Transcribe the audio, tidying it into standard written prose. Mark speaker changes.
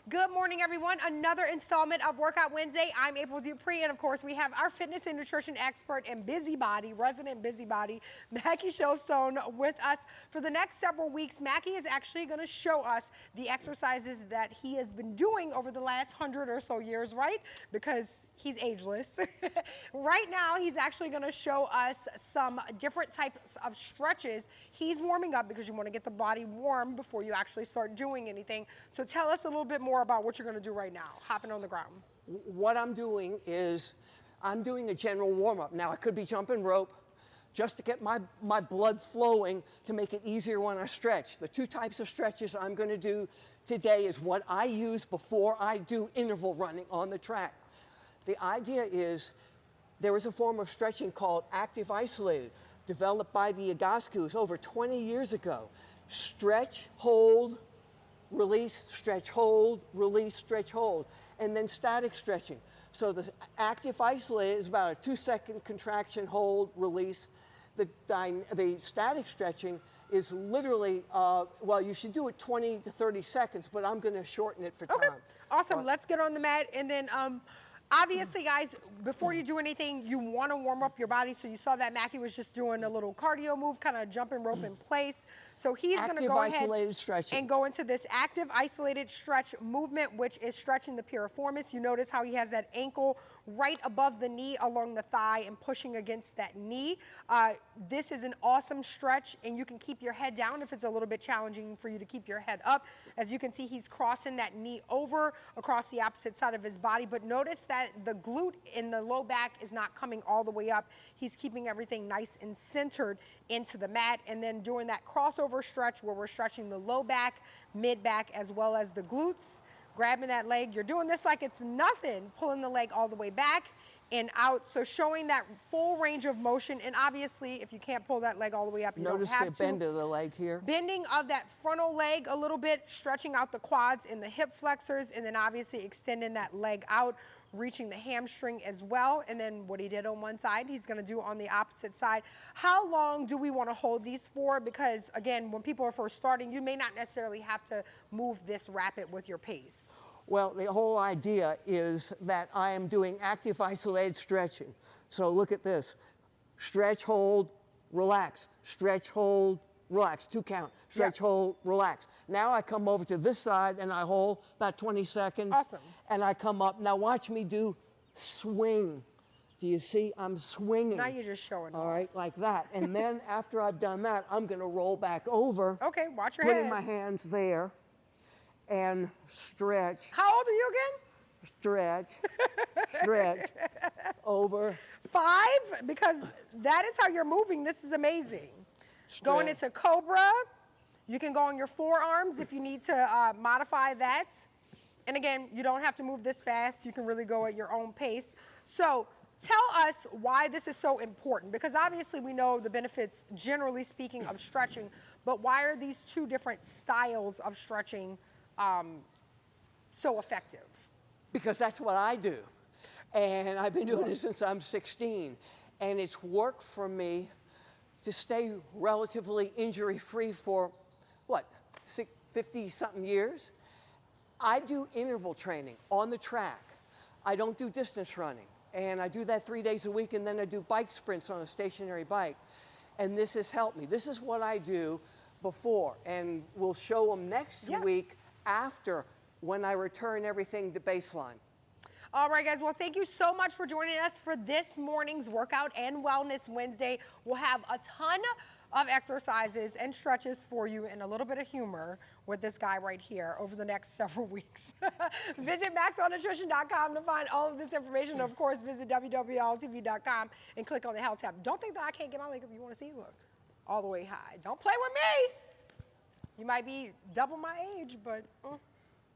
Speaker 1: Good morning, everyone. Another installment of Workout Wednesday. I'm April Dupree, and of course, we have our fitness and nutrition expert and busybody, resident busybody, Mackie Showstone with us. For the next several weeks, Mackie is actually going to show us the exercises that he has been doing over the last 100 or so years, right? Because he's ageless. Right now, he's actually going to show us some different types of stretches. He's warming up because you want to get the body warm before you actually start doing anything. So tell us a little bit more about what you're going to do right now, hopping on the ground.
Speaker 2: What I'm doing is I'm doing a general warm-up. Now, I could be jumping rope just to get my blood flowing to make it easier when I stretch. The two types of stretches I'm going to do today is what I use before I do interval running on the track. The idea is there was a form of stretching called active isolated, developed by the Egoscues over 20 years ago. Stretch, hold, release, stretch, hold, release, stretch, hold, and then static stretching. So the active isolated is about a 2-second contraction, hold, release. The static stretching is literally, well, you should do it 20 to 30 seconds, but I'm going to shorten it for time.
Speaker 1: Okay, awesome. Let's get on the mat, and then obviously, guys, before you do anything, you want to warm up your body. So you saw that Mackie was just doing a little cardio move, kind of jumping rope in place. So he's going to go ahead and go into this active isolated stretch movement, which is stretching the piriformis. You notice how he has that ankle right above the knee along the thigh and pushing against that knee. This is an awesome stretch, and you can keep your head down if it's a little bit challenging for you to keep your head up. As you can see, he's crossing that knee over across the opposite side of his body, but notice that the glute in the low back is not coming all the way up. He's keeping everything nice and centered into the mat, and then doing that crossover stretch where we're stretching the low back, mid back, as well as the glutes. Grabbing that leg, you're doing this like it's nothing, pulling the leg all the way back and out. So showing that full range of motion, and obviously if you can't pull that leg all the way up, you don't have to.
Speaker 2: Notice the bend of the leg here.
Speaker 1: Bending of that frontal leg a little bit, stretching out the quads and the hip flexors, and then obviously extending that leg out, reaching the hamstring as well. And then what he did on one side, he's gonna do on the opposite side. How long do we wanna hold these for? Because again, when people are first starting, you may not necessarily have to move this rapid with your pace.
Speaker 2: Well, the whole idea is that I am doing active isolated stretching. So look at this. Stretch, hold, relax. Stretch, hold, relax. 2 count. Stretch, hold, relax. Now I come over to this side and I hold about 20 seconds.
Speaker 1: Awesome.
Speaker 2: And I come up. Now watch me do swing. Do you see? I'm swinging.
Speaker 1: Now you're just showing
Speaker 2: All
Speaker 1: off.
Speaker 2: right, like that. And then after I've done that, I'm going to roll back over.
Speaker 1: Okay, watch your
Speaker 2: putting
Speaker 1: head.
Speaker 2: my hands there and stretch.
Speaker 1: How old are you again?
Speaker 2: Stretch, stretch, over.
Speaker 1: 5? Because that is how you're moving. This is amazing.
Speaker 2: Stretch.
Speaker 1: Going into Cobra. You can go on your forearms if you need to modify that. And again, you don't have to move this fast. You can really go at your own pace. So tell us why this is so important, because obviously we know the benefits, generally speaking, of stretching, but why are these two different styles of stretching so effective?
Speaker 2: Because that's what I do. And I've been doing it since I'm 16. And it's worked for me to stay relatively injury-free for, what, 50-something years? I do interval training on the track. I don't do distance running. And I do that 3 days a week, and then I do bike sprints on a stationary bike. And this has helped me. This is what I do before. And we'll show them next week after, when I return everything to baseline.
Speaker 1: All right, guys. Well, thank you so much for joining us for this morning's Workout and Wellness Wednesday. We'll have a ton of exercises and stretches for you and a little bit of humor with this guy right here over the next several weeks. Visit MaxwellNutrition.com to find all of this information. Of course, visit WWLTV.com and click on the Health tab. Don't think that I can't get my leg up. You want to see? Look, all the way high. Don't play with me. You might be double my age, but...